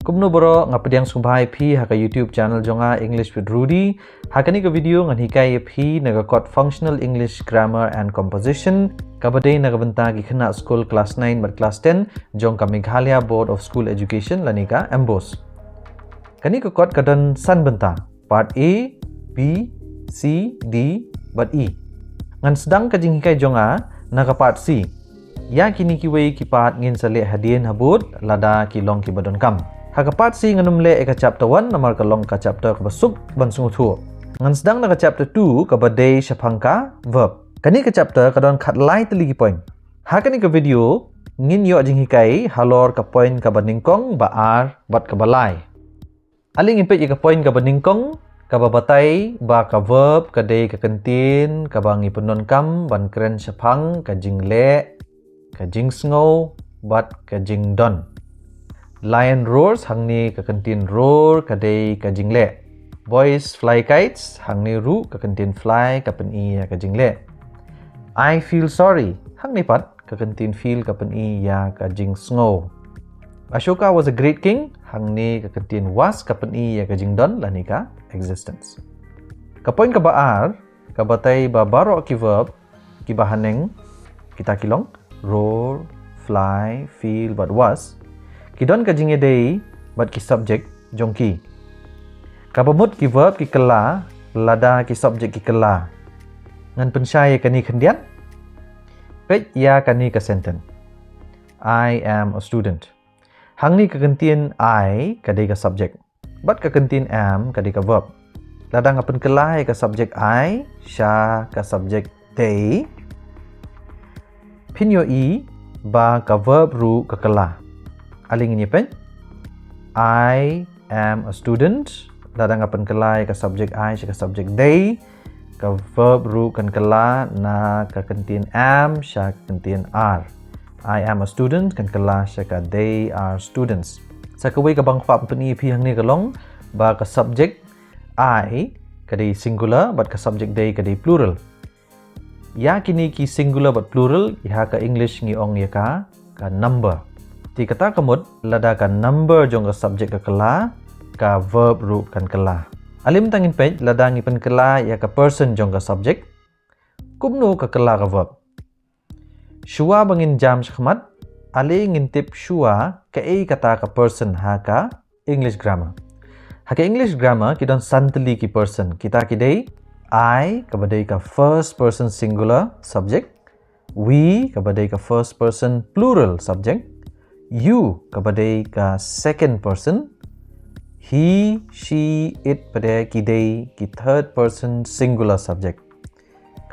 Kumno boro ngapediang subhai phi haka YouTube channel jonga English with Rudy. Hakani ka video ngan hikai phi naga functional English grammar and composition. Kabadai naga bynta ki khynnah skul class 9 but class 10 jong ka Meghalaya Board of School Education lanika M.B.O.S.E. Kani ka kadan san bynta part A, B, C, D but E. Ngan sedang kajing hikai jonga naga part C. Ya kini kiwei ki part ngin sale hadien habut lada ki long ki badon kam. Hakapat si nganum le eka chapter 1 namar kalong ka chapter ka basuk ban sungutu. Ngan sedang na ka chapter 2 ka badai shaphang ka verb. Kani ka chapter kadon khat lai teligi point. Hakani ka video ngin yo jing hikai halor ka point ka baningkong ba ar bat ka balai. Aling impet ka point ka baningkong ka babatai ba ka verb ka dei ka kentin ka bangi penon kam ban kren shaphang ka jing le ka jing sngo bat ka jing don. Lion roars hangni ka kantin roar kadai ka jingle. Boys fly kites hangni ru ka kantin fly ka pen i ka jingle. I feel sorry hangni pat ka kantin feel ka pen i ya ka jing snow. Ashoka was a great king hangni ka kantin was ka pen i ya ka jing don lani ka existence. Ka point ka baar ka batai ba baro ki verb ki bahaneng kita kilong roar, fly, feel but was. Kidon ka jinge dei bat ki subject jongki. Kabamut ki verb ki kela lada ki subject ki kela. Ngan pensyai kani khendian. Pet ya kani ka sentence. I am a student. Hangni ka kentien I kadai ka subject. Bat ka kentien am kadai ka verb. Lada ngapen kela ka subject I, sha ka subject they. Pinyo i ba ka verb ru ka kela. Aling ini pen I am a student ladang apan kelai ka subject I ka subject they ka verb ru kan kela na ka kentin am sya kentin are. I am a student kan kela sya ka they are students. Sakawai ka bang fa peni pi hang ni kalong ba ka subject I ka dei singular but ka subject they ka dei plural. Ya kini ki singular but plural ya ka English ngi ong ya ka number. Ti kata kamut lada ka number jong ka subject ka kela ka verb ru kan kela. Alim tangin pej lada ngi pen kela ya ka person jong ka subject kumno ka kela ka verb. Shua bangin jam shkhmat ali ngintip shua ka ei kata ka person ha ka English grammar. Ha ka English grammar kidon santli ki person kita kidei I ka badai ka first person singular subject, we ka badai ka first person plural subject, you kabadai ka second person, he, she, it pada kidai ki third person singular subject.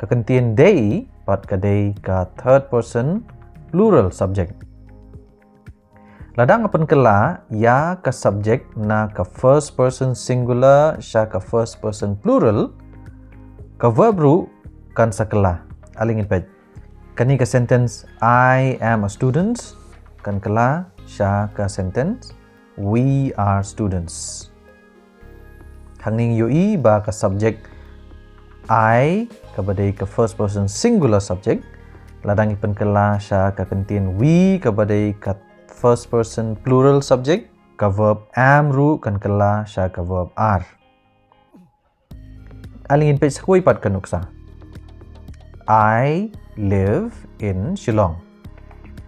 Kakentian they pat kadai ka third person plural subject. Ladang apan kela ya ka subject na ka first person singular sya ka first person plural ka verb ru kan sakela. Aling inped. Kani ka sentence I am a student kan kela sya ka sentence we are students. Hangning yoi ba ka subject I ka badai ka first person singular subject ladang ipan kela sya ka kentin we ka badai ka first person plural subject ka verb am ru kan kela sya ka verb are. Alingin page sakoi pat kanuksa. I live in Shillong.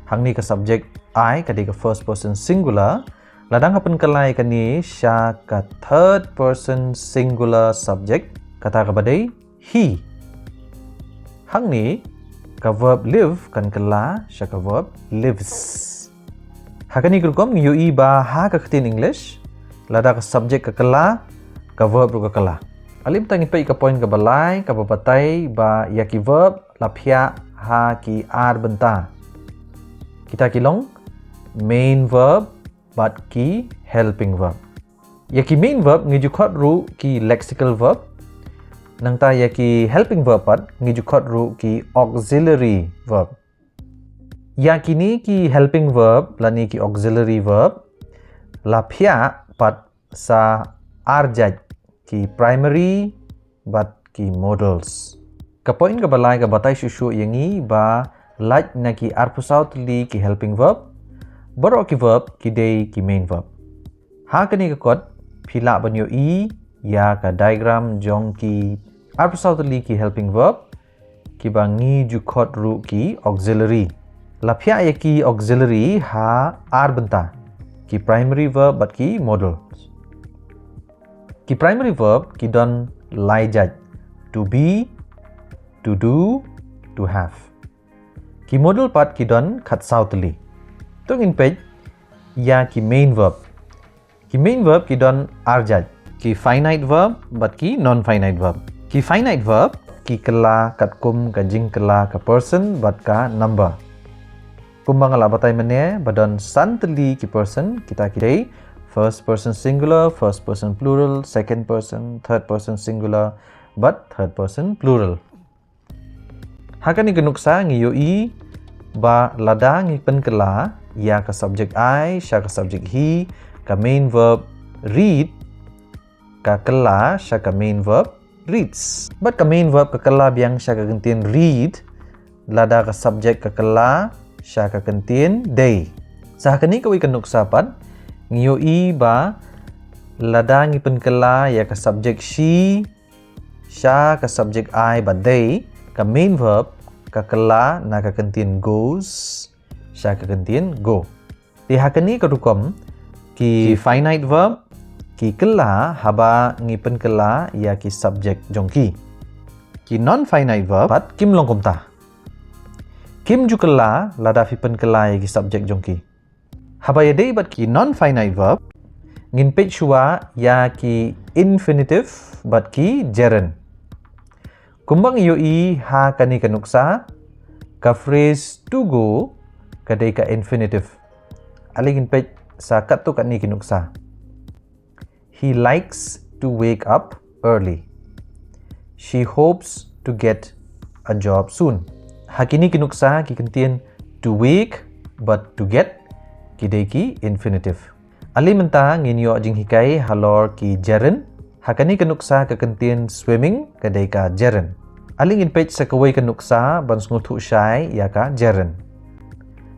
Hangni ka subject I kadai ka first person singular ladang apan kalai kani sya ka third person singular subject kata ka badai he. Hangni ka verb live kan kala sya ka verb lives. Hakani kulkom yui ba ha ka ketin English lada ka subject ka kala ka verb ru ka kala. Alim tangin pa ka point ka balai ka babatay ba ya ki verb lapya ha ki ar bynta. Kita kilong main verb but ki helping verb. Ya ki main verb ngijukot ru ki lexical verb. Nang ta ya ki helping verb pat ngijukot ru ki auxiliary verb. Ya kini ki helping verb lani ki auxiliary verb. Lapya pat sa arjat ki primary but ki modals. Ka point ka balai ka batay susu yangi ba like na ki arpusau tuli ki helping verb, baro ki verb ki day ki main verb. Ha kani ka kot phila banyo i ya ka diagram jong ki arpasautali ki helping verb ki bangi ju khot ru ki auxiliary. Lapya ya ki auxiliary ha bynta ki primary verb but ki modal. Ki primary verb ki don lai jait to be, to do, to have. Ki modal part ki don khat sautali. Tung in page ya ki main verb. Ki main verb ki don jait. Ki finite verb but ki non-finite verb. Ki finite verb ki kala kat kum ka jing kala ka person but ka number. Kumbang ala batai mene badon santali ki person kita kidai first person singular, first person plural, second person, third person singular but third person plural. Hakani kenuksa ngiyo i ba lada ngipen kala ya ka subject I, sya ka subject he, ka main verb read, ka kala sya ka main verb reads. But ka main verb ka kala biang sya ka kentin read, lada ka subject ka kala sya ka kentin they. Sa hakani kawi kenuksa pat ngiyo i ba lada ngipen kala ya ka subject she, sya ka subject I but they, ka main verb ka kala na ka kentin goes, sya ka kentin go. Di hakani kadukom ki finite verb ki kala haba ngipen kala ya ki subject jongki. Ki non-finite verb pat kim longkom ta. Kim ju kala lada fipen kala ya ki subject jongki. Haba ya day but ki non-finite verb ngin page shua ya ki infinitive but ki gerund. Kumbang iyo i ha kani kanuksa ka phrase to go kadai ka infinitive. Aligin page sa katu kani kinuksa. He likes to wake up early. She hopes to get a job soon. Hakini kinuksa ki kentin to wake but to get kidai ki infinitive. Ali menta nginyo jing hikai halor ki gerund. Hakani kanuksa ka kentin swimming kadai ka gerund. Aling in page sa kawai kanuksa ban nguthu syai ya ka gerund.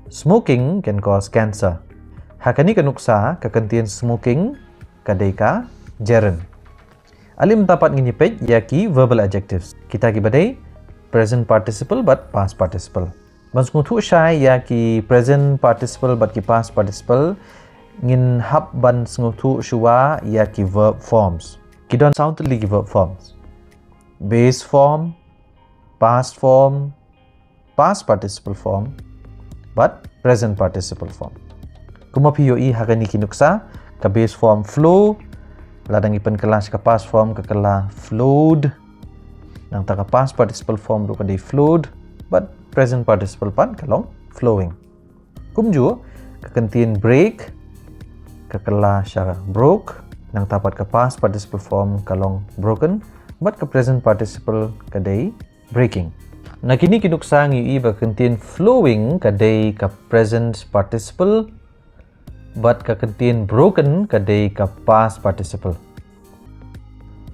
Smoking can cause cancer. Hakani kanuksa ka kentin smoking kadai ka gerund. Alim tapat ngini page ya ki verbal adjectives. Kita ki badai present participle but past participle. Ban nguthu syai ya ki present participle but ki past participle ngin hap ban nguthu shua ya ki verb forms. Kidon sound li ki verb forms. Base form, past form, past participle form, but present participle form. Kumapiyo i hakani kinuksa ka base form flow, ladang ipan kelas ka past form ka kala flowed, nang ta ka past participle form do ka di flowed, but present participle pan kalong flowing. Kumju ka kentin break, ka kala siya broke, nang tapat ka past participle form kalong broken, but ka present participle kadai breaking. Na kini kinuksa ngi iba kentin flowing kadai ka present participle but ka kentin broken kadai ka past participle.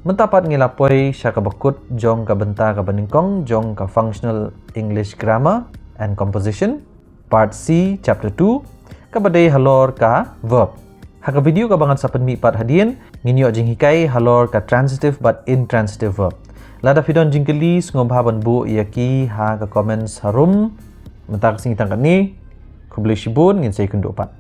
Mentapat ngilapoy siya ka bakut jong ka benta ka baningkong jong ka functional English grammar and composition part C chapter 2 ka badai halor ka verb. Haka video ka bangat sa penmipat hadian nginyo jing hikai halor ka transitive but intransitive verb. Lada fidon jingkeli ngobhaban bu yaki ha ka comments harum mentak sing tangkat ni kubli shibun ngin say kundu pat.